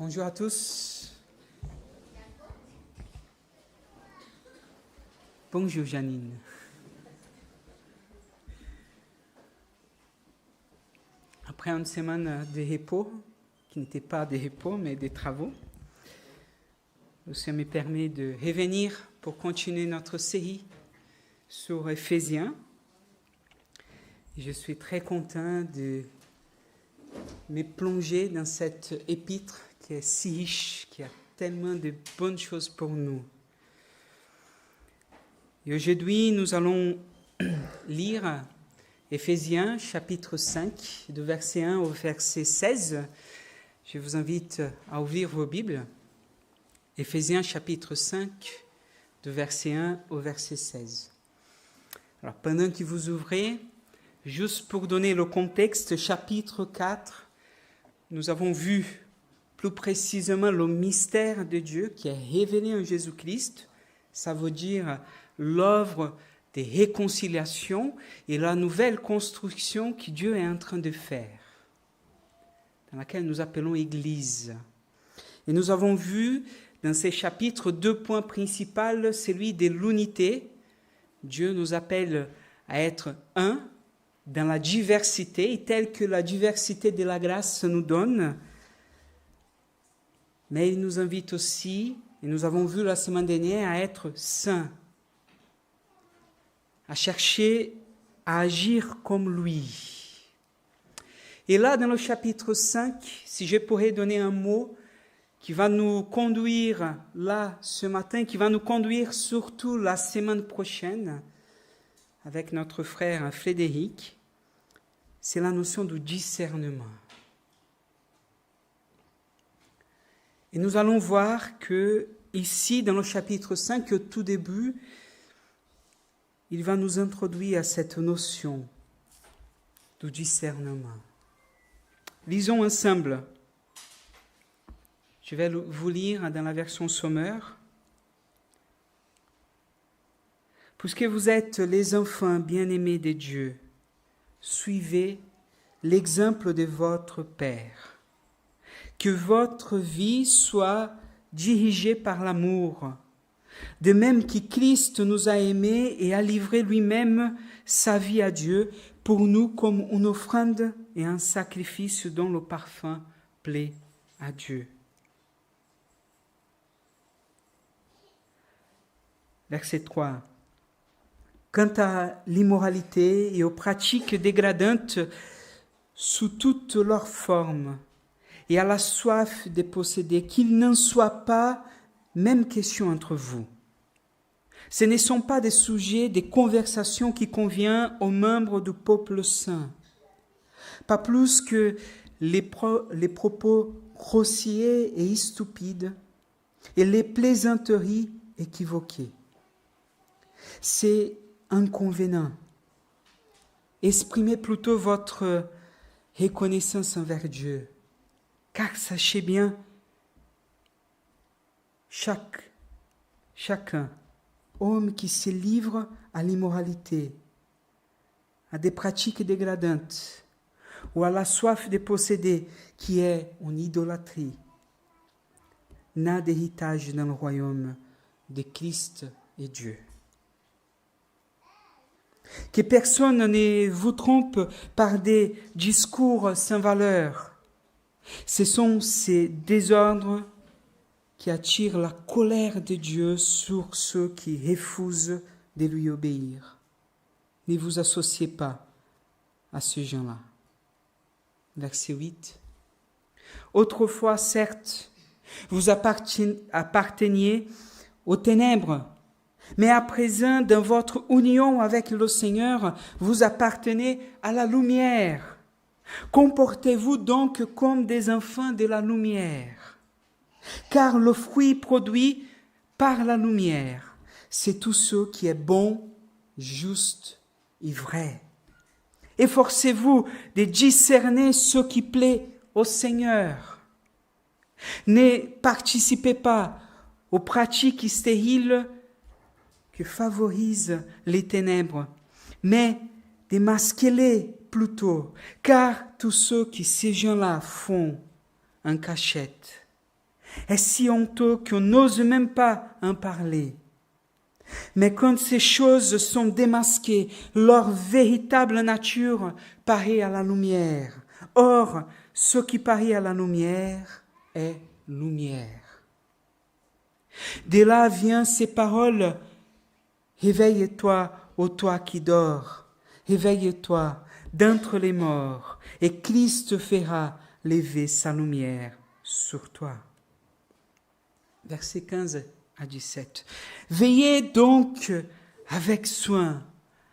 Bonjour à tous. Bonjour Janine. Après une semaine de repos, qui n'était pas de repos mais des travaux, le Seigneur me permet de revenir pour continuer notre série sur Éphésiens. Je suis très content de me plonger dans cette épître qui est si riche, qui a tellement de bonnes choses pour nous. Et aujourd'hui, nous allons lire Éphésiens chapitre 5, de verset 1 au verset 16. Je vous invite à ouvrir vos Bibles. Éphésiens chapitre 5, de verset 1 au verset 16. Alors, pendant que vous ouvrez, juste pour donner le contexte, chapitre 4, nous avons vu plus précisément le mystère de Dieu qui est révélé en Jésus-Christ. Ça veut dire l'œuvre de réconciliation et la nouvelle construction que Dieu est en train de faire, dans laquelle nous appelons Église. Et nous avons vu dans ces chapitres 2 points principaux, celui de l'unité. Dieu nous appelle à être un dans la diversité, et telle que la diversité de la grâce nous donne. Mais il nous invite aussi, et nous avons vu la semaine dernière, à être saints, à chercher à agir comme lui. Et là, dans le chapitre 5, si je pourrais donner un mot qui va nous conduire là ce matin, qui va nous conduire surtout la semaine prochaine, avec notre frère Frédéric, c'est la notion du discernement. Et nous allons voir que ici, dans le chapitre 5, au tout début, il va nous introduire à cette notion du discernement. Lisons ensemble. Je vais vous lire dans la version Sommaire. Puisque vous êtes les enfants bien-aimés de Dieu, suivez l'exemple de votre Père. Que votre vie soit dirigée par l'amour, de même que Christ nous a aimés et a livré lui-même sa vie à Dieu pour nous comme une offrande et un sacrifice dont le parfum plaît à Dieu. Verset 3. Quant à l'immoralité et aux pratiques dégradantes sous toutes leurs formes, et à la soif de posséder, qu'il n'en soit pas même question entre vous. Ce ne sont pas des sujets, des conversations qui conviennent aux membres du peuple saint, pas plus que les propos grossiers et stupides et les plaisanteries équivoquées. C'est inconvénient. Exprimez plutôt votre reconnaissance envers Dieu. Car sachez bien, chacun, homme qui se livre à l'immoralité, à des pratiques dégradantes, ou à la soif de posséder, qui est une idolâtrie, n'a d'héritage dans le royaume de Christ et Dieu. Que personne ne vous trompe par des discours sans valeur. Ce sont ces désordres qui attirent la colère de Dieu sur ceux qui refusent de lui obéir. Ne vous associez pas à ces gens-là. Verset 8. Autrefois, certes, vous apparteniez aux ténèbres, mais à présent, dans votre union avec le Seigneur, vous appartenez à la lumière. Comportez-vous donc comme des enfants de la lumière, car le fruit produit par la lumière, c'est tout ce qui est bon, juste et vrai. Efforcez-vous de discerner ce qui plaît au Seigneur. Ne participez pas aux pratiques stériles que favorisent les ténèbres, mais démasquez-les plutôt, car tous ceux qui ces gens-là font en cachette est si honteux qu'on n'ose même pas en parler. Mais quand ces choses sont démasquées, leur véritable nature paraît à la lumière. Or, ce qui paraît à la lumière est lumière. De là viennent ces paroles. Réveille-toi, ô toi qui dors. Réveille-toi d'entre les morts, et Christ fera lever sa lumière sur toi. Versets 15 à 17. Veillez donc avec soin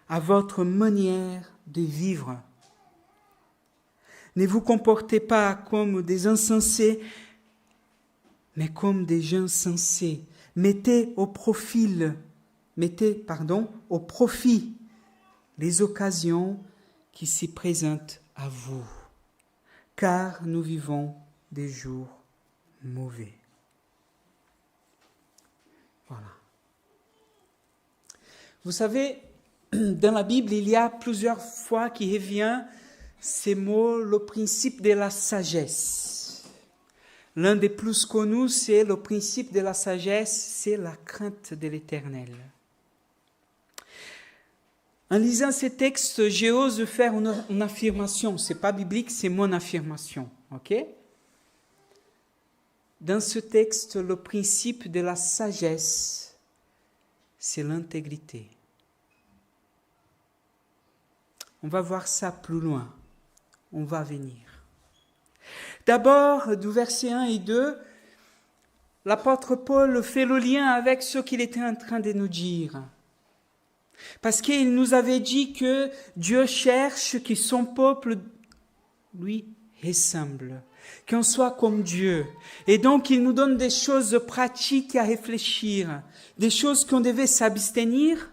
à votre manière de vivre. Ne vous comportez pas comme des insensés, mais comme des gens sensés. Mettez au profit les occasions qui s'y présentent à vous, car nous vivons des jours mauvais. Voilà. Vous savez, dans la Bible, il y a plusieurs fois qui revient ces mots, le principe de la sagesse. L'un des plus connus, c'est le principe de la sagesse, c'est la crainte de l'Éternel. En lisant ces textes, j'ose faire une affirmation. Ce n'est pas biblique, c'est mon affirmation. Ok? Dans ce texte, le principe de la sagesse, c'est l'intégrité. On va voir ça plus loin. On va venir. D'abord, du verset 1 et 2, l'apôtre Paul fait le lien avec ce qu'il était en train de nous dire. Parce qu'il nous avait dit que Dieu cherche que son peuple lui ressemble, qu'on soit comme Dieu. Et donc il nous donne des choses pratiques à réfléchir, des choses qu'on devait s'abstenir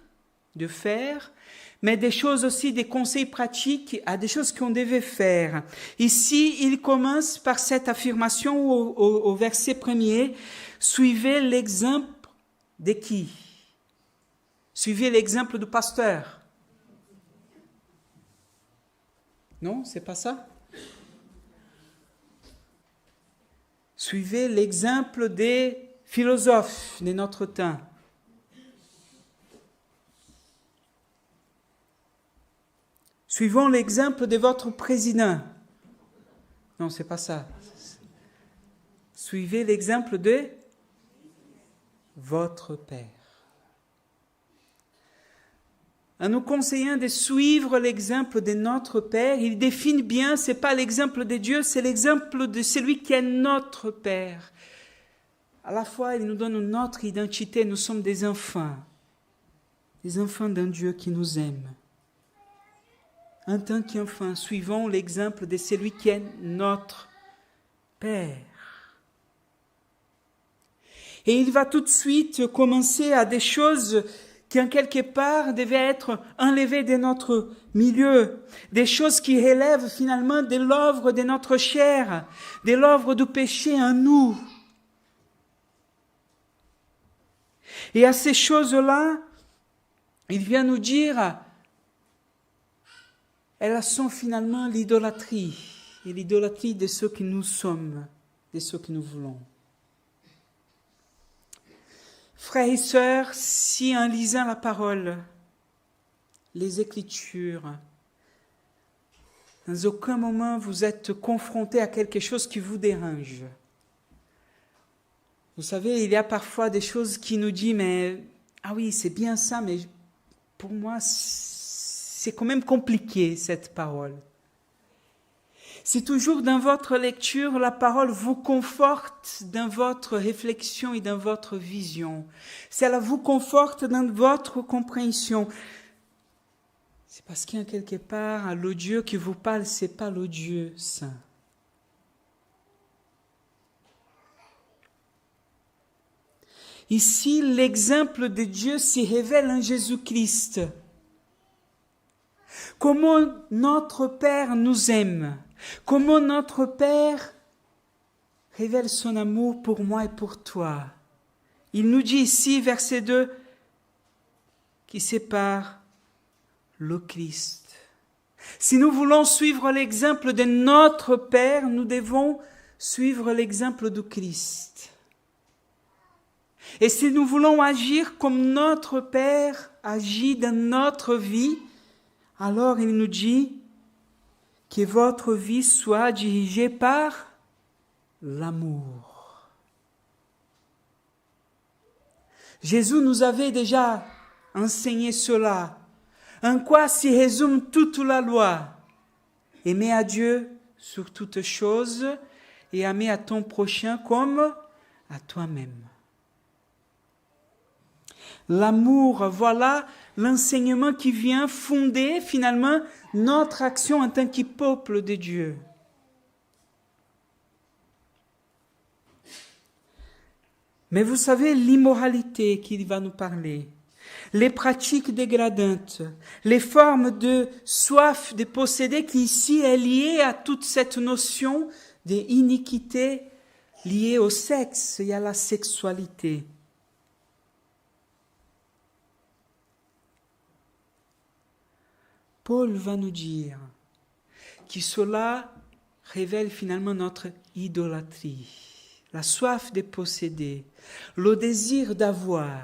de faire, mais des choses aussi, des conseils pratiques à des choses qu'on devait faire. Ici, il commence par cette affirmation au verset 1er, suivez l'exemple de qui? Suivez l'exemple du pasteur. Non, c'est pas ça? Suivez l'exemple des philosophes de notre temps. Suivons l'exemple de votre président. Non, c'est pas ça. Suivez l'exemple de votre Père. En nous conseillant de suivre l'exemple de notre Père, il définit bien, ce n'est pas l'exemple de Dieu, c'est l'exemple de celui qui est notre Père. À la fois, il nous donne notre identité, nous sommes des enfants d'un Dieu qui nous aime. En tant qu'enfants, suivons l'exemple de celui qui est notre Père. Et il va tout de suite commencer à des choses qui en quelque part devaient être enlevées de notre milieu, des choses qui relèvent finalement de l'œuvre de notre chair, de l'œuvre du péché en nous. Et à ces choses-là, il vient nous dire, elles sont finalement l'idolâtrie, et l'idolâtrie de ce que nous sommes, de ce que nous voulons. Frères et sœurs, si en lisant la parole, les Écritures, dans aucun moment vous êtes confrontés à quelque chose qui vous dérange. Vous savez, il y a parfois des choses qui nous disent, mais ah oui, c'est bien ça, mais pour moi, c'est quand même compliqué cette parole. Si toujours dans votre lecture, la parole vous conforte dans votre réflexion et dans votre vision, si elle vous conforte dans votre compréhension, c'est parce qu'il y a quelque part, le Dieu qui vous parle, ce n'est pas le Dieu saint. Ici, l'exemple de Dieu s'y révèle en Jésus-Christ. Comment notre Père nous aime. Comment notre Père révèle son amour pour moi et pour toi. Il nous dit ici, verset 2, qui sépare le Christ. Si nous voulons suivre l'exemple de notre Père, nous devons suivre l'exemple du Christ. Et si nous voulons agir comme notre Père agit dans notre vie, alors il nous dit que votre vie soit dirigée par l'amour. Jésus nous avait déjà enseigné cela, en quoi s'y résume toute la loi. Aimer à Dieu sur toutes choses et aimer à ton prochain comme à toi-même. L'amour, voilà l'enseignement qui vient fonder finalement notre action en tant que peuple de Dieu. Mais vous savez, l'immoralité qu'il va nous parler, les pratiques dégradantes, les formes de soif de posséder qui ici est liée à toute cette notion d'iniquité liée au sexe et à la sexualité. Paul va nous dire que cela révèle finalement notre idolâtrie, la soif de posséder, le désir d'avoir.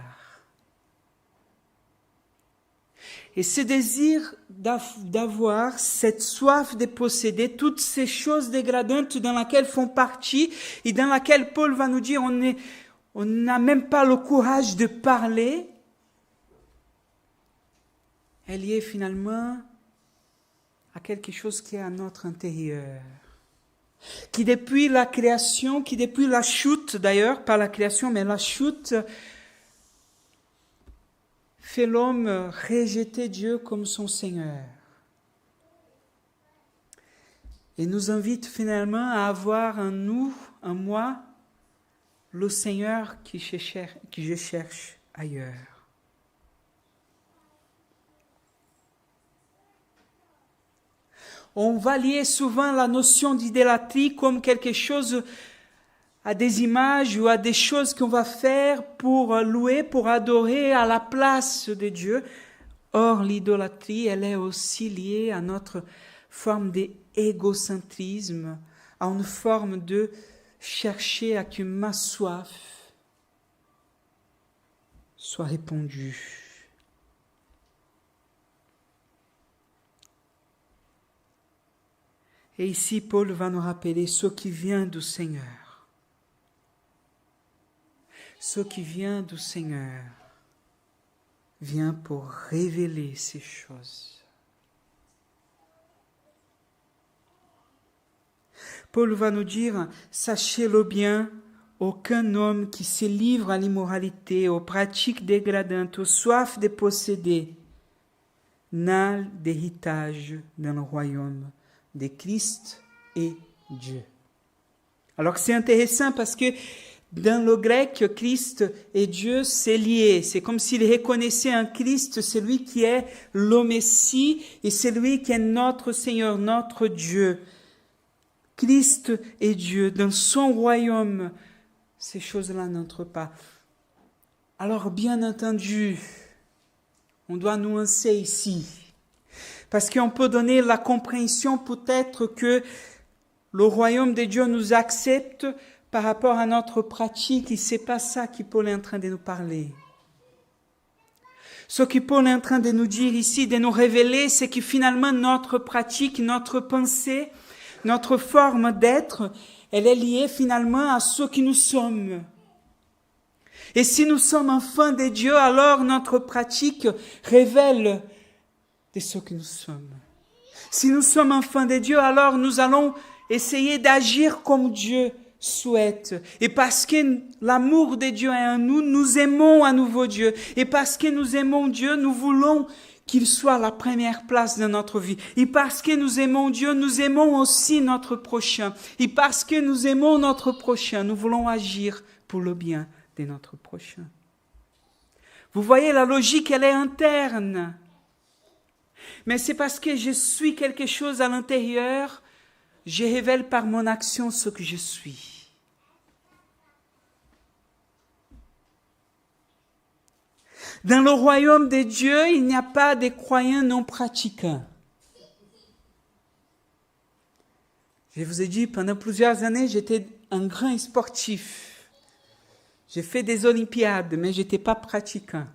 Et ce désir d'avoir, cette soif de posséder, toutes ces choses dégradantes dans lesquelles font partie et dans lesquelles Paul va nous dire on n'a même pas le courage de parler, elle y est finalement à quelque chose qui est à notre intérieur, qui depuis la création, qui depuis la chute d'ailleurs, pas la création mais la chute, fait l'homme rejeter Dieu comme son Seigneur. Et nous invite finalement à avoir en nous, en moi, le Seigneur que je cherche ailleurs. On va lier souvent la notion d'idolâtrie comme quelque chose à des images ou à des choses qu'on va faire pour louer, pour adorer à la place de Dieu. Or, l'idolâtrie, elle est aussi liée à notre forme d'égocentrisme, à une forme de chercher à que ma soif soit répondue. Et ici, Paul va nous rappeler ce qui vient du Seigneur. Ce qui vient du Seigneur vient pour révéler ces choses. Paul va nous dire, sachez-le bien, aucun homme qui se livre à l'immoralité, aux pratiques dégradantes, aux soifs de posséder, n'a d'héritage dans le royaume de Christ et Dieu. Alors c'est intéressant parce que dans le grec, Christ et Dieu, c'est lié. C'est comme s'il reconnaissait en Christ celui qui est le Messie et celui qui est notre Seigneur, notre Dieu. Christ et Dieu, dans son royaume, ces choses-là n'entrent pas. Alors bien entendu, on doit nuancer ici. Parce qu'on peut donner la compréhension peut-être que le royaume de Dieu nous accepte par rapport à notre pratique, et c'est pas ça que Paul est en train de nous parler. Ce que Paul est en train de nous dire ici, de nous révéler, c'est que finalement notre pratique, notre pensée, notre forme d'être, elle est liée finalement à ce que nous sommes. Et si nous sommes enfants de Dieu, alors notre pratique révèle de ce que nous sommes. Si nous sommes enfants de Dieu, alors nous allons essayer d'agir comme Dieu souhaite. Et parce que l'amour de Dieu est en nous, nous aimons à nouveau Dieu. Et parce que nous aimons Dieu, nous voulons qu'il soit la première place dans notre vie. Et parce que nous aimons Dieu, nous aimons aussi notre prochain. Et parce que nous aimons notre prochain, nous voulons agir pour le bien de notre prochain. Vous voyez, la logique, elle est interne. Mais c'est parce que je suis quelque chose à l'intérieur, je révèle par mon action ce que je suis. Dans le royaume de Dieu, il n'y a pas de croyants non pratiquants. Je vous ai dit, pendant plusieurs années, j'étais un grand sportif. J'ai fait des Olympiades, mais je n'étais pas pratiquant.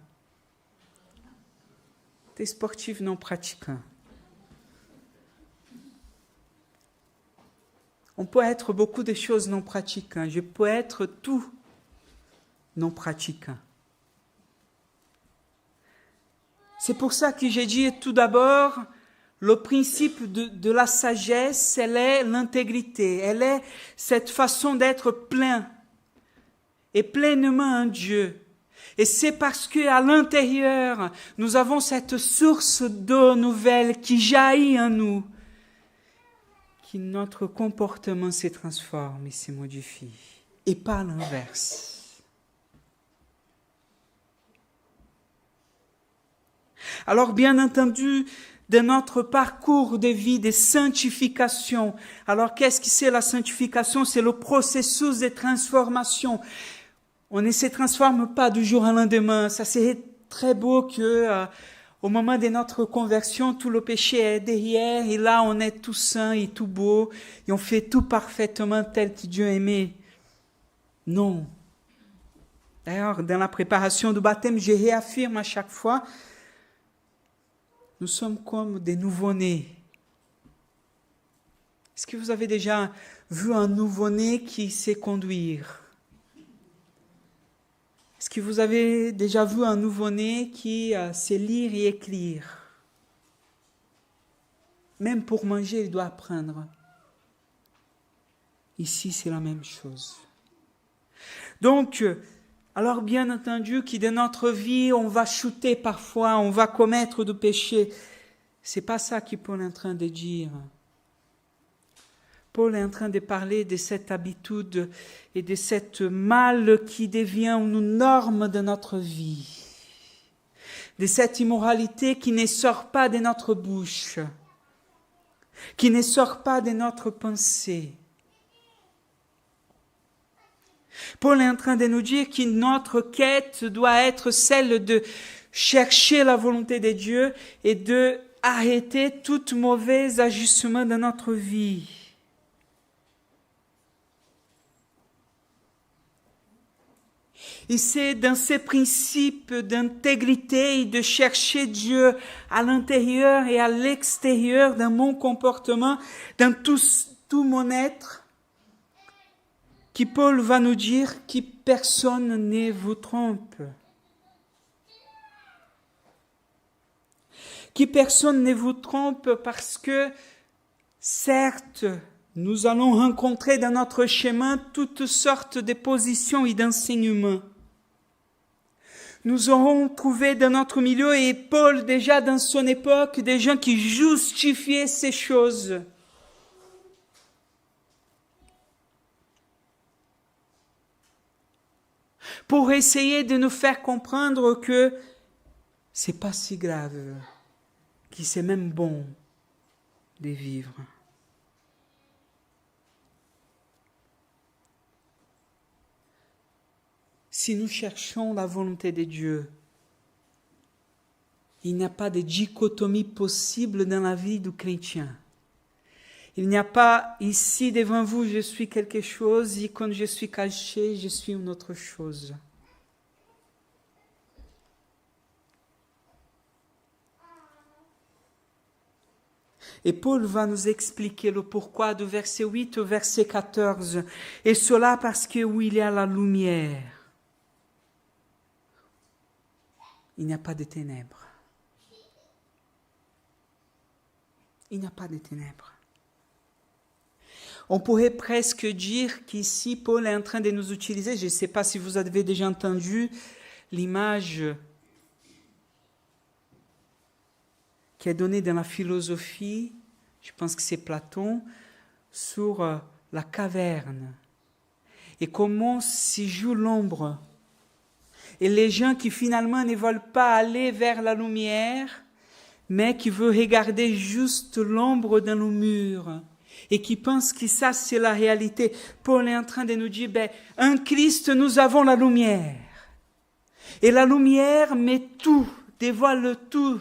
J'étais sportif non pratiquant. On peut être beaucoup de choses non pratiquants. Je peux être tout non pratiquant. C'est pour ça que j'ai dit tout d'abord, le principe de la sagesse, elle est l'intégrité. Elle est cette façon d'être plein et pleinement un Dieu. Et c'est parce qu'à l'intérieur, nous avons cette source d'eau nouvelle qui jaillit en nous, que notre comportement se transforme et se modifie. Et pas l'inverse. Alors, bien entendu, dans notre parcours de vie de sanctification, alors qu'est-ce que c'est la sanctification? C'est le processus de transformation. On ne se transforme pas du jour au lendemain. Ça serait très beau que au moment de notre conversion, tout le péché est derrière et là on est tout saint et tout beau et on fait tout parfaitement tel que Dieu aimait. Non. D'ailleurs, dans la préparation du baptême, je réaffirme à chaque fois, nous sommes comme des nouveau-nés. Est-ce que vous avez déjà vu un nouveau-né qui sait conduire? Est-ce que vous avez déjà vu un nouveau-né qui sait lire et écrire? Même pour manger, il doit apprendre. Ici, c'est la même chose. Donc, alors bien entendu que dans notre vie, on va chuter parfois, on va commettre du péché. C'est pas ça que Paul est en train de dire. Paul est en train de parler de cette habitude et de cette mal qui devient une norme de notre vie. De cette immoralité qui ne sort pas de notre bouche, qui ne sort pas de notre pensée. Paul est en train de nous dire que notre quête doit être celle de chercher la volonté de Dieu et de arrêter tout mauvais ajustement dans notre vie. Et c'est dans ces principes d'intégrité et de chercher Dieu à l'intérieur et à l'extérieur, dans mon comportement, dans tout mon être, que Paul va nous dire que personne ne vous trompe. Que personne ne vous trompe parce que, certes, nous allons rencontrer dans notre chemin toutes sortes de positions et d'enseignements. Nous aurons trouvé dans notre milieu, et Paul déjà dans son époque, des gens qui justifiaient ces choses. Pour essayer de nous faire comprendre que c'est pas si grave, que c'est même bon de vivre. Si nous cherchons la volonté de Dieu, il n'y a pas de dichotomie possible dans la vie du chrétien. Il n'y a pas ici devant vous, je suis quelque chose, et quand je suis caché, je suis une autre chose. Et Paul va nous expliquer le pourquoi du verset 8 au verset 14. Et cela parce que où il y a la lumière, il n'y a pas de ténèbres. Il n'y a pas de ténèbres. On pourrait presque dire qu'ici, Paul est en train de nous utiliser, je ne sais pas si vous avez déjà entendu l'image qui est donnée dans la philosophie, je pense que c'est Platon, sur la caverne. Et comment s'y joue l'ombre. Et les gens qui finalement ne veulent pas aller vers la lumière, mais qui veulent regarder juste l'ombre dans le mur, et qui pensent que ça c'est la réalité. Paul est en train de nous dire, en Christ nous avons la lumière. Et la lumière met tout, dévoile tout.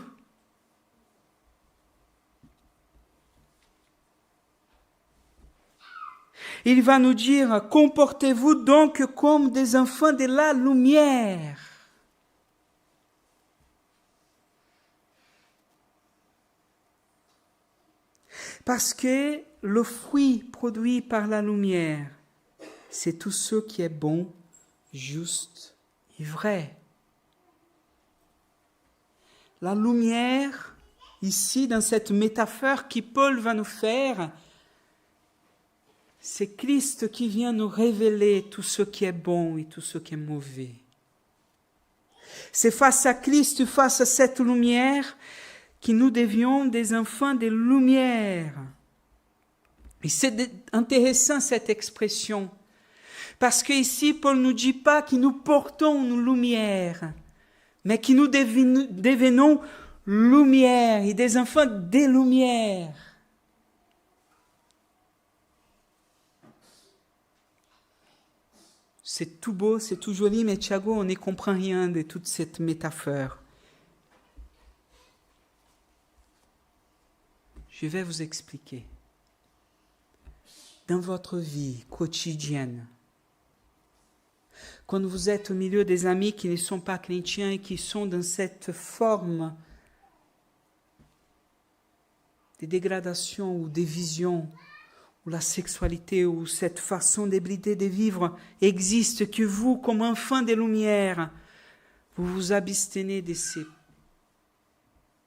Il va nous dire, comportez-vous donc comme des enfants de la lumière. Parce que le fruit produit par la lumière, c'est tout ce qui est bon, juste et vrai. La lumière, ici, dans cette métaphore que Paul va nous faire, c'est Christ qui vient nous révéler tout ce qui est bon et tout ce qui est mauvais. C'est face à Christ, face à cette lumière, que nous devions des enfants de lumière. Et c'est intéressant cette expression, parce qu'ici, Paul ne nous dit pas que nous portons une lumière, mais que nous devenons lumière et des enfants des lumières. C'est tout beau, c'est tout joli, mais Thiago, on ne comprend rien de toute cette métaphore. Je vais vous expliquer. Dans votre vie quotidienne, quand vous êtes au milieu des amis qui ne sont pas chrétiens et qui sont dans cette forme de dégradation ou de vision, où la sexualité ou cette façon d'hybrider de vivre existe, que vous, comme enfant des Lumières, vous vous abstenez de ces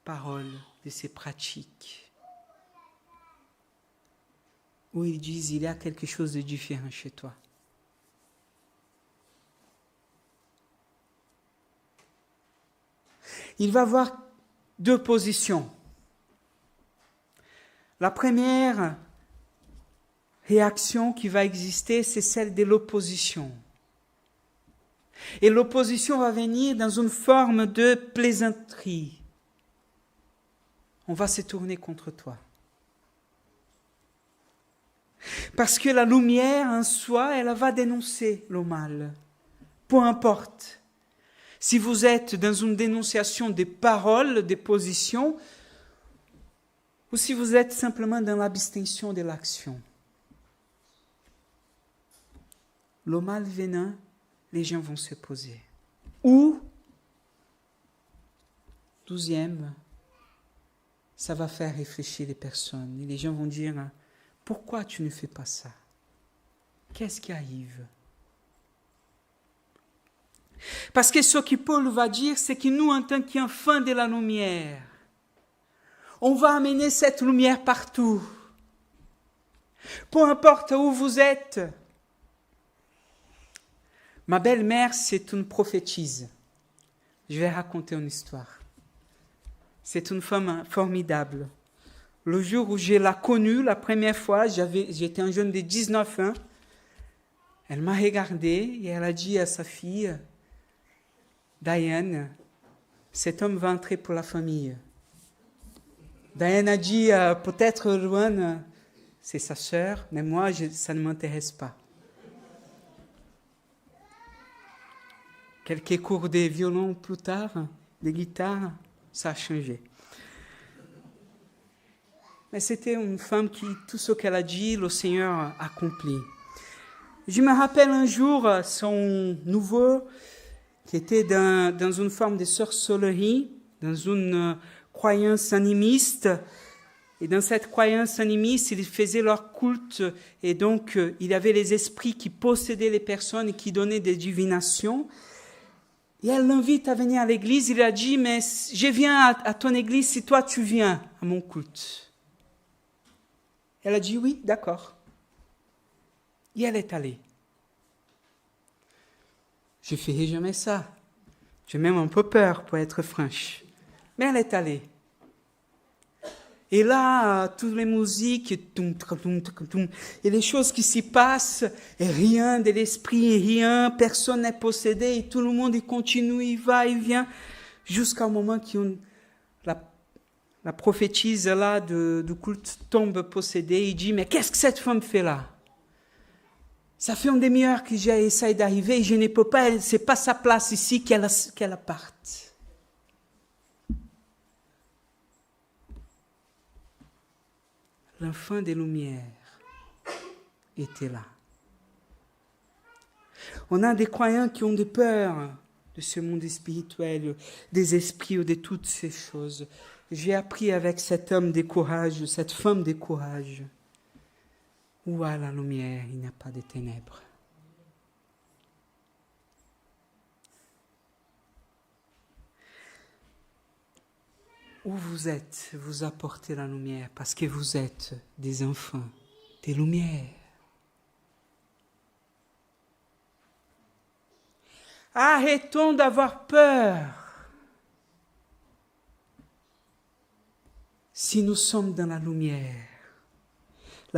paroles, de ces pratiques, où ils disent il y a quelque chose de différent chez toi. Il va y avoir deux positions. La première réaction qui va exister, c'est celle de l'opposition. Et l'opposition va venir dans une forme de plaisanterie. On va se tourner contre toi. Parce que la lumière en soi, elle va dénoncer le mal. Peu importe. Si vous êtes dans une dénonciation des paroles, des positions, ou si vous êtes simplement dans l'abstention de l'action. Le mal venant, les gens vont se poser. Ou, 12e, ça va faire réfléchir les personnes. Et les gens vont dire, pourquoi tu ne fais pas ça? Qu'est-ce qui arrive? Parce que ce que Paul va dire, c'est que nous, en tant qu'enfants de la lumière, on va amener cette lumière partout. Peu importe où vous êtes. Ma belle-mère, c'est une prophétise. Je vais raconter une histoire. C'est une femme formidable. Le jour où je l'ai connue, la première fois, j'étais un jeune de 19 ans. Elle m'a regardé et elle a dit à sa fille, Diane, cet homme va entrer pour la famille. Diane a dit, peut-être Luan, c'est sa sœur, mais moi, ça ne m'intéresse pas. Quelques cours de violon plus tard, de guitare, ça a changé. Mais c'était une femme qui, tout ce qu'elle a dit, le Seigneur a accompli. Je me rappelle un jour, son nouveau, qui était dans une forme de sorcellerie, dans une croyance animiste. Et dans cette croyance animiste, ils faisaient leur culte. Et donc, il y avait les esprits qui possédaient les personnes et qui donnaient des divinations. Et elle l'invite à venir à l'église. Il a dit, mais je viens à ton église si toi tu viens à mon culte. Elle a dit, oui, d'accord. Et elle est allée. Je ne ferai jamais ça. J'ai même un peu peur, pour être franche. Mais elle est allée. Et là, toutes les musiques, et les choses qui s'y passent, et rien de l'esprit, rien, personne n'est possédé, et tout le monde il continue, il va, il vient, jusqu'au moment où la prophétise là du culte tombe possédée, il dit, mais qu'est-ce que cette femme fait là? Ça fait une demi-heure que j'ai essayé d'arriver, et je ne peux pas, c'est pas sa place ici qu'elle parte. L'enfant des Lumières était là. On a des croyants qui ont des peurs de ce monde spirituel, des esprits ou de toutes ces choses. J'ai appris avec cet homme des courages, cette femme des courages. Où a la lumière, il n'y a pas de ténèbres. Où vous êtes, vous apportez la lumière parce que vous êtes des enfants, des lumières. Arrêtons d'avoir peur. Si nous sommes dans la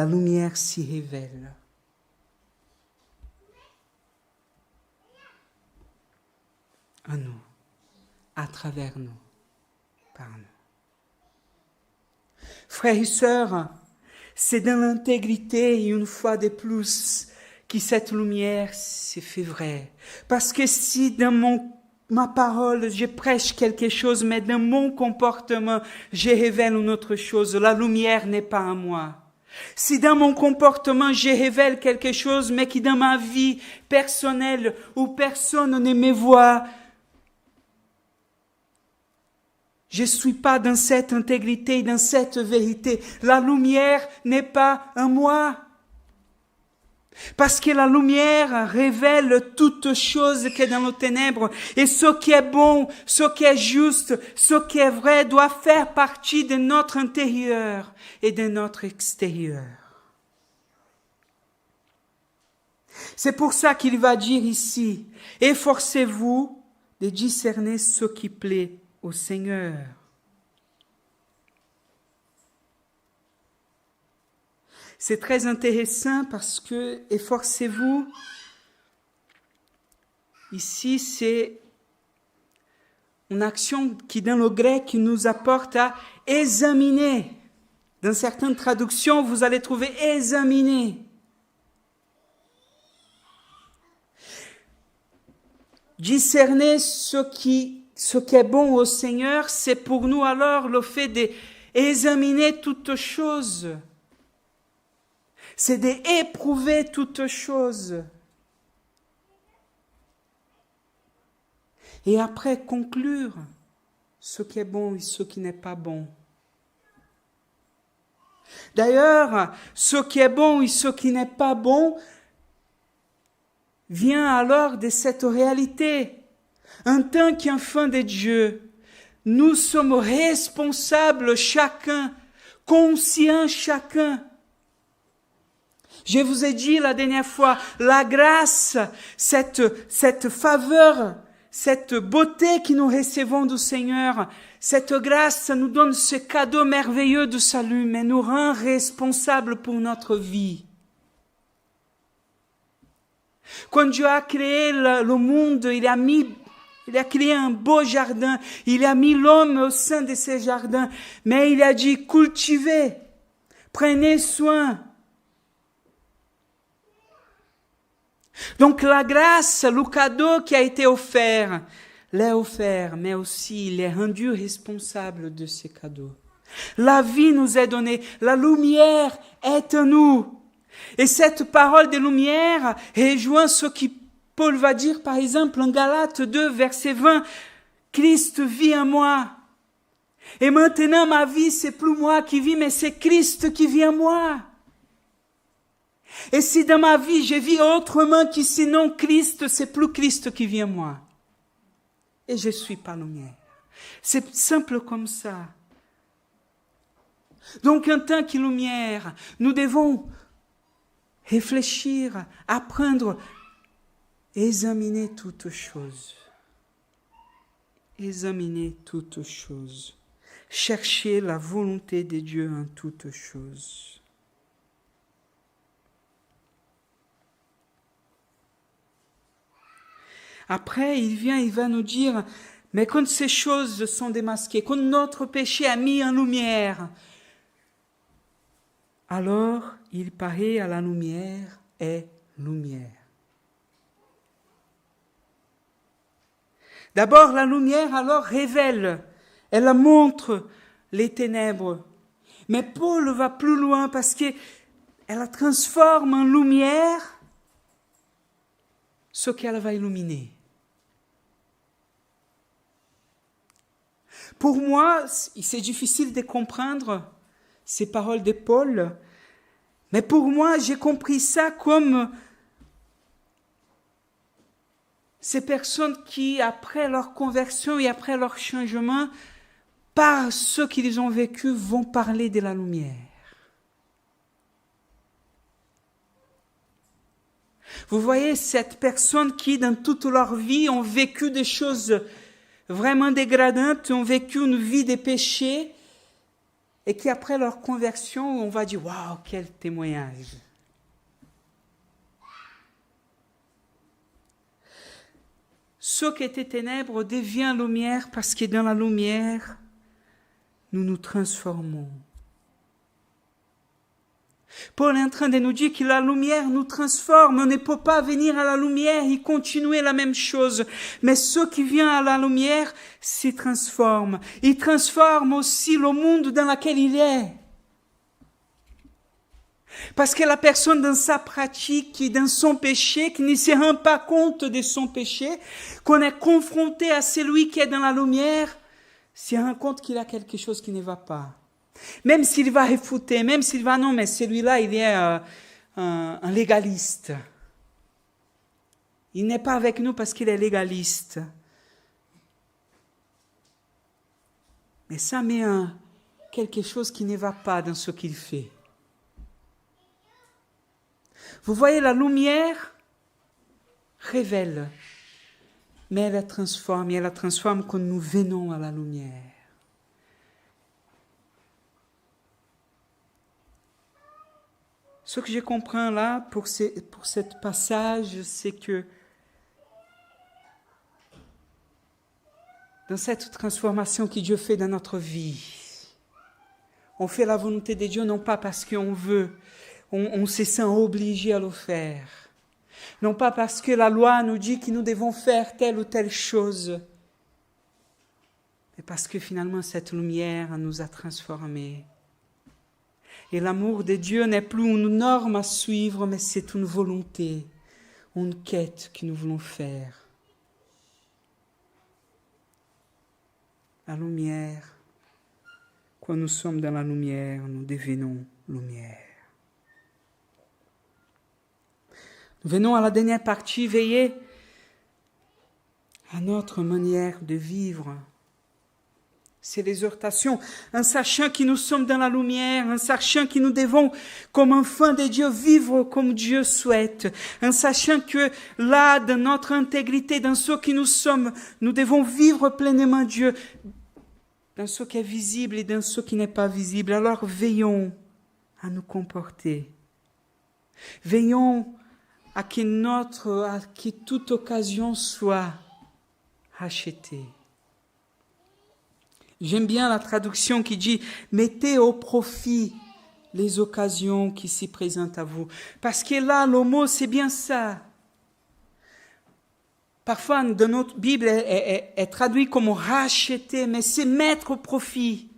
lumière s'y révèle. En nous, à travers nous, par nous. Frères et sœurs, c'est dans l'intégrité, et une fois de plus, que cette lumière s'est fait vraie. Parce que si dans ma parole, je prêche quelque chose, mais dans mon comportement, je révèle une autre chose, la lumière n'est pas en moi. Si dans mon comportement, je révèle quelque chose, mais que dans ma vie personnelle, où personne ne me voit, je ne suis pas dans cette intégrité, dans cette vérité. La lumière n'est pas en moi. Parce que la lumière révèle toute chose qui est dans nos ténèbres. Et ce qui est bon, ce qui est juste, ce qui est vrai doit faire partie de notre intérieur et de notre extérieur. C'est pour ça qu'il va dire ici, efforcez-vous de discerner ce qui plaît au Seigneur. C'est très intéressant parce que, efforcez-vous, ici c'est une action qui dans le grec nous apporte à examiner. Dans certaines traductions, vous allez trouver examiner. Discerner ce qui est bon au Seigneur, c'est pour nous alors le fait d'examiner toutes choses. C'est d'éprouver toutes choses. Et après conclure ce qui est bon et ce qui n'est pas bon. D'ailleurs, ce qui est bon et ce qui n'est pas bon vient alors de cette réalité. En tant qu'enfants de Dieu, nous sommes responsables chacun, conscients chacun. Je vous ai dit la dernière fois, la grâce, cette faveur, cette beauté que nous recevons du Seigneur, cette grâce, ça nous donne ce cadeau merveilleux de salut, mais nous rend responsables pour notre vie. Quand Dieu a créé le monde, il a créé un beau jardin, il a mis l'homme au sein de ce jardin, mais il a dit cultivez, prenez soin. Donc la grâce, le cadeau qui a été offert, l'est offert, mais aussi il est rendu responsable de ce cadeau. La vie nous est donnée, la lumière est en nous. Et cette parole de lumière rejoint ce que Paul va dire par exemple en Galates 2, verset 20, Christ vit en moi. Et maintenant ma vie, c'est plus moi qui vis, mais c'est Christ qui vit en moi. Et si dans ma vie, je vis autrement que sinon Christ, c'est plus Christ qui vit en moi. Et je suis pas lumière. C'est simple comme ça. Donc en tant que lumière, nous devons réfléchir, apprendre, examiner toutes choses. Examiner toutes choses. Chercher la volonté de Dieu en toutes choses. Après, il va nous dire, mais quand ces choses sont démasquées, quand notre péché a mis en lumière, alors il paraît à la lumière et lumière. D'abord, la lumière alors révèle, elle montre les ténèbres. Mais Paul va plus loin parce que elle la transforme en lumière ce qu'elle va illuminer. Pour moi, c'est difficile de comprendre ces paroles de Paul, mais pour moi, j'ai compris ça comme ces personnes qui, après leur conversion et après leur changement, par ce qu'ils ont vécu, vont parler de la lumière. Vous voyez, cette personne qui, dans toute leur vie, ont vécu des choses vraiment dégradantes, ont vécu une vie de péché, et qui, après leur conversion, on va dire « Waouh, quel témoignage !» Ce qui était ténèbres devient lumière parce que dans la lumière, nous nous transformons. Paul est en train de nous dire que la lumière nous transforme. On ne peut pas venir à la lumière et continuer la même chose. Mais ce qui vient à la lumière se transforme. Il transforme aussi le monde dans lequel il est. Parce que la personne dans sa pratique, dans son péché, qui ne se rend pas compte de son péché, qu'on est confronté à celui qui est dans la lumière, se rend compte qu'il a quelque chose qui ne va pas. Même s'il va réfuter, même s'il va, non, mais celui-là, il est un légaliste. Il n'est pas avec nous parce qu'il est légaliste. Mais ça met quelque chose qui ne va pas dans ce qu'il fait. Vous voyez, la lumière révèle, mais elle la transforme, et elle la transforme quand nous venons à la lumière. Ce que je comprends là, pour cette passage, c'est que dans cette transformation que Dieu fait dans notre vie, on fait la volonté de Dieu non pas parce qu'on veut, on se sent obligé à le faire. Non pas parce que la loi nous dit que nous devons faire telle ou telle chose, mais parce que finalement cette lumière nous a transformés. Et l'amour de Dieu n'est plus une norme à suivre, mais c'est une volonté, une quête que nous voulons faire. La lumière, quand nous sommes dans la lumière, nous devenons lumière. Nous venons à la dernière partie, veiller à notre manière de vivre. C'est l'exhortation, en sachant que nous sommes dans la lumière, en sachant que nous devons, comme enfants de Dieu, vivre comme Dieu souhaite, en sachant que là, dans notre intégrité, dans ce que nous sommes, nous devons vivre pleinement Dieu, dans ce qui est visible et dans ce qui n'est pas visible. Alors veillons à nous comporter. Veillons à que toute occasion soit rachetée. J'aime bien la traduction qui dit « Mettez au profit les occasions qui s'y présentent à vous. » Parce que là, le mot, c'est bien ça. Parfois, dans notre Bible, est traduit comme « racheter », mais c'est « mettre au profit ».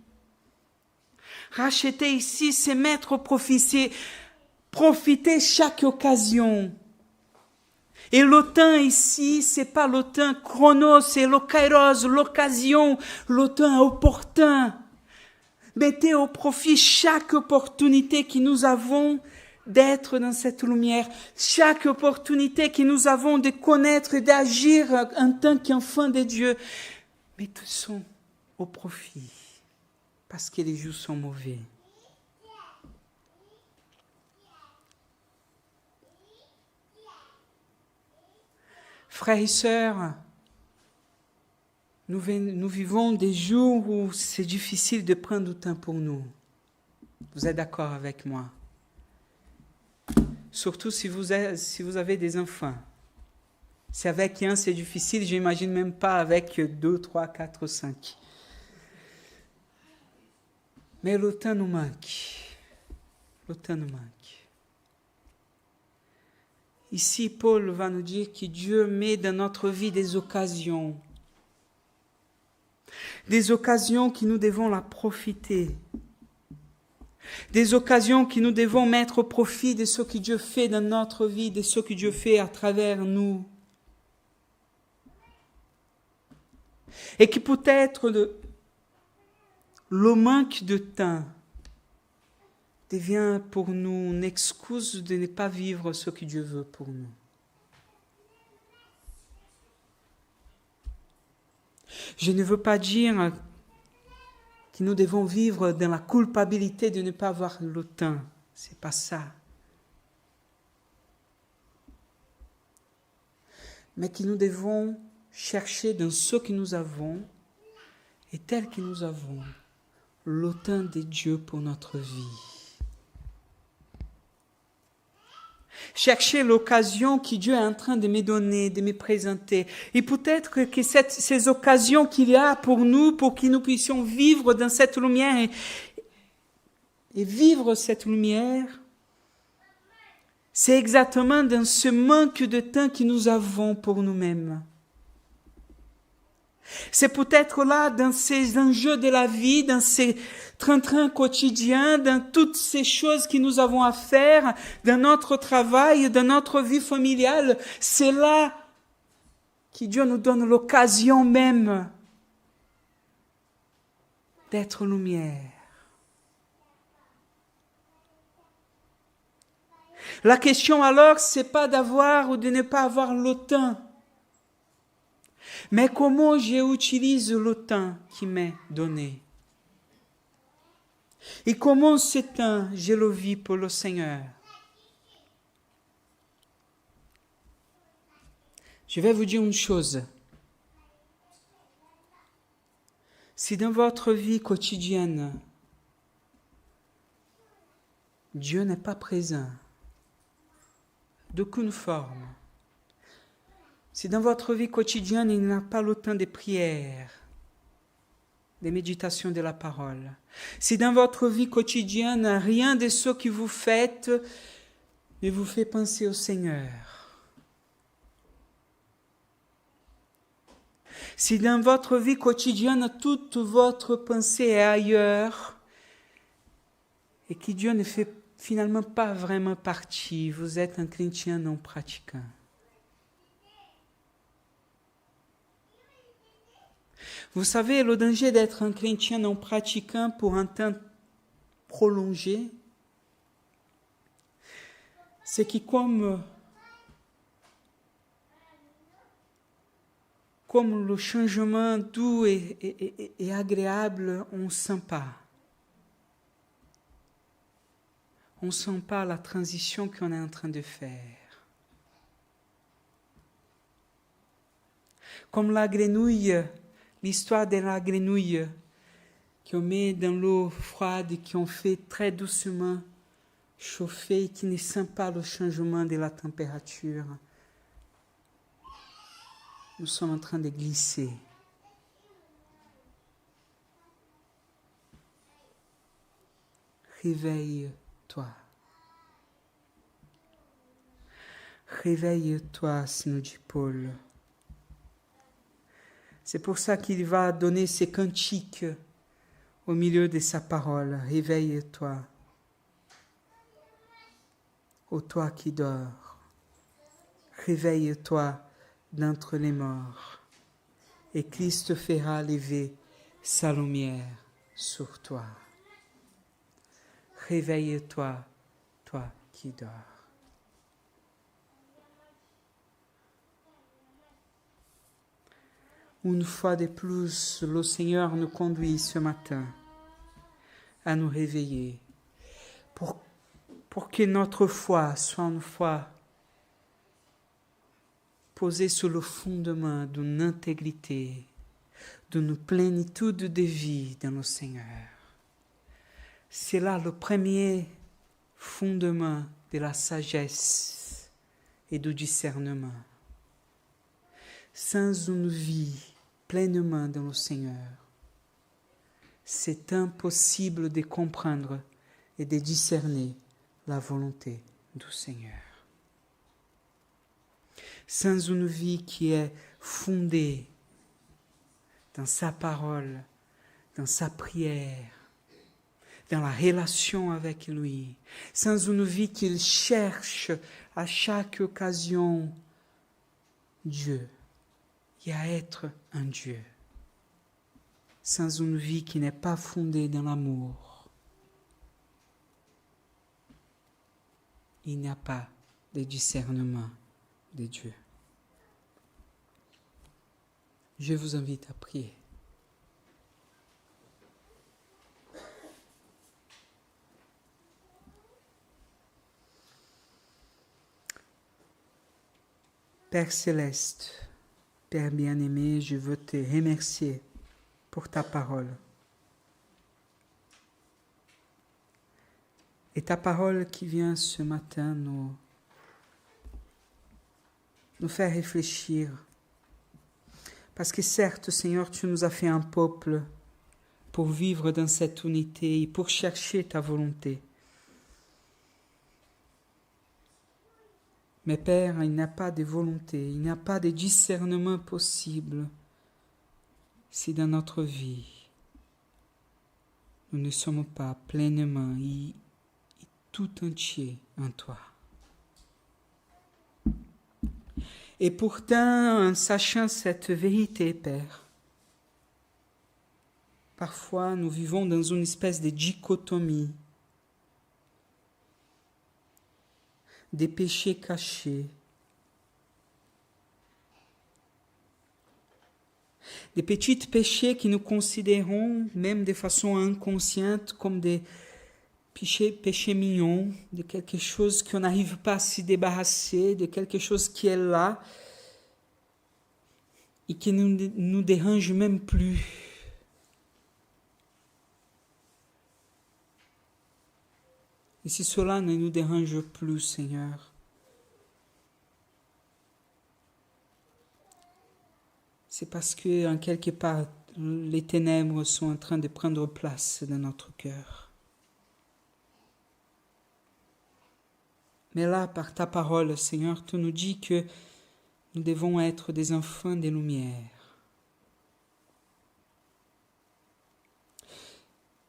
Racheter ici, c'est mettre au profit, c'est profiter chaque occasion. Et le temps ici, c'est pas le temps chronos, c'est le kairos, l'occasion, le temps opportun. Mettez au profit chaque opportunité que nous avons d'être dans cette lumière, chaque opportunité que nous avons de connaître et d'agir en tant qu'enfants de Dieu. Mais tout sont au profit, parce que les jours sont mauvais. Frères et sœurs, nous vivons des jours où c'est difficile de prendre du temps pour nous. Vous êtes d'accord avec moi? Surtout si vous avez des enfants. Si avec un c'est difficile, je n'imagine même pas avec 2, 3, 4, 5. Mais le temps nous manque. Le temps nous manque. Ici, Paul va nous dire que Dieu met dans notre vie des occasions. Des occasions que nous devons la profiter. Des occasions que nous devons mettre au profit de ce que Dieu fait dans notre vie, de ce que Dieu fait à travers nous. Et qui peut-être le manque de temps devient pour nous une excuse de ne pas vivre ce que Dieu veut pour nous. Je ne veux pas dire que nous devons vivre dans la culpabilité de ne pas avoir le temps. C'est pas ça. Mais que nous devons chercher dans ce que nous avons et tel que nous avons le temps de Dieu pour notre vie. Chercher l'occasion que Dieu est en train de me donner, de me présenter. Et peut-être que ces occasions qu'il y a pour nous, pour que nous puissions vivre dans cette lumière et vivre cette lumière, c'est exactement dans ce manque de temps que nous avons pour nous-mêmes. C'est peut-être là, dans ces enjeux de la vie, dans ces train-train quotidiens, dans toutes ces choses que nous avons à faire, dans notre travail, dans notre vie familiale, c'est là que Dieu nous donne l'occasion même d'être lumière. La question alors, c'est pas d'avoir ou de ne pas avoir le temps, mais comment j'utilise le temps qui m'est donné. Et comment ce temps, je le vis pour le Seigneur. Je vais vous dire une chose. Si dans votre vie quotidienne, Dieu n'est pas présent, d'aucune forme, si dans votre vie quotidienne, il n'a pas le temps de prière, de méditation de la parole, si dans votre vie quotidienne, rien de ce que vous faites ne vous fait penser au Seigneur, si dans votre vie quotidienne, toute votre pensée est ailleurs et que Dieu ne fait finalement pas vraiment partie, vous êtes un chrétien non pratiquant. Vous savez, le danger d'être un chrétien non pratiquant pour un temps prolongé, c'est que comme le changement doux et agréable, on ne sent pas. On ne sent pas la transition qu'on est en train de faire. Comme la grenouille, l'histoire de la grenouille qu'on met dans l'eau froide et qu'on fait très doucement chauffer et qui ne sent pas le changement de la température. Nous sommes en train de glisser. Réveille-toi. Réveille-toi, nous dit Paul. C'est pour ça qu'il va donner ces cantiques au milieu de sa parole. Réveille-toi, ô toi qui dors. Réveille-toi d'entre les morts, et Christ fera lever sa lumière sur toi. Réveille-toi, toi qui dors. Une fois de plus, le Seigneur nous conduit ce matin à nous réveiller pour que notre foi soit une foi posée sur le fondement d'une intégrité, d'une plénitude de vie dans le Seigneur. C'est là le premier fondement de la sagesse et du discernement. Sans une vie pleinement dans le Seigneur, c'est impossible de comprendre et de discerner la volonté du Seigneur. Sans une vie qui est fondée dans sa parole, dans sa prière, dans la relation avec lui, sans une vie qu'il cherche à chaque occasion Dieu et à être un Dieu, sans une vie qui n'est pas fondée dans l'amour. Il n'y a pas de discernement de Dieu. Je vous invite à prier. Père céleste, Père bien-aimé, je veux te remercier pour ta parole. Et ta parole qui vient ce matin nous faire réfléchir. Parce que certes, Seigneur, tu nous as fait un peuple pour vivre dans cette unité et pour chercher ta volonté. Mais Père, il n'y a pas de volonté, il n'y a pas de discernement possible si dans notre vie, nous ne sommes pas pleinement et tout entier en toi. Et pourtant, en sachant cette vérité, Père, parfois nous vivons dans une espèce de dichotomie, des péchés cachés, des petits péchés que nous considérons, même de façon inconsciente, comme des péchés mignons, de quelque chose qu'on n'arrive pas à s'y débarrasser, de quelque chose qui est là et qui ne nous dérange même plus. Et si cela ne nous dérange plus, Seigneur, c'est parce que, en quelque part, les ténèbres sont en train de prendre place dans notre cœur. Mais là, par ta parole, Seigneur, tu nous dis que nous devons être des enfants des lumières.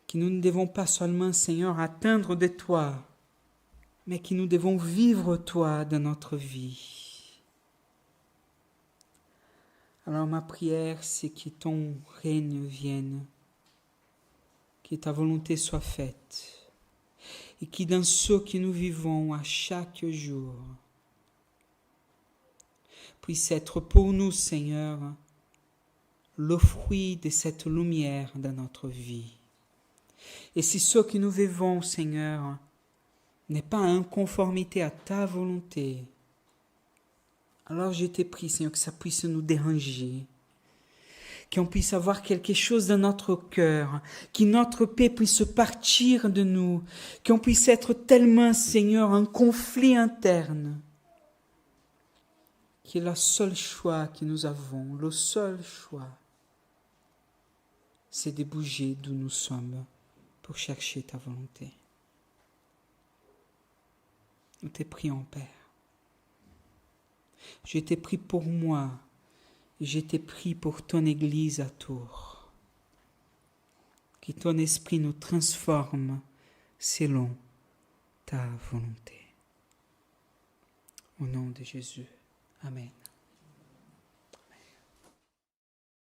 Que nous ne devons pas seulement, Seigneur, attendre de toi, mais que nous devons vivre toi dans notre vie. Alors ma prière, c'est que ton règne vienne, que ta volonté soit faite, et que dans ce que nous vivons à chaque jour, puisse être pour nous, Seigneur, le fruit de cette lumière dans notre vie. Et si ce que nous vivons, Seigneur, n'est pas en conformité à ta volonté, alors je te prie, Seigneur, que ça puisse nous déranger, qu'on puisse avoir quelque chose dans notre cœur, que notre paix puisse partir de nous, qu'on puisse être tellement, Seigneur, un conflit interne, que le seul choix que nous avons, le seul choix, c'est de bouger d'où nous sommes pour chercher ta volonté. Nous te prions, Père. Je t'ai pris pour moi, et je t'ai pris pour ton Église à Tours. Que ton esprit nous transforme selon ta volonté. Au nom de Jésus. Amen.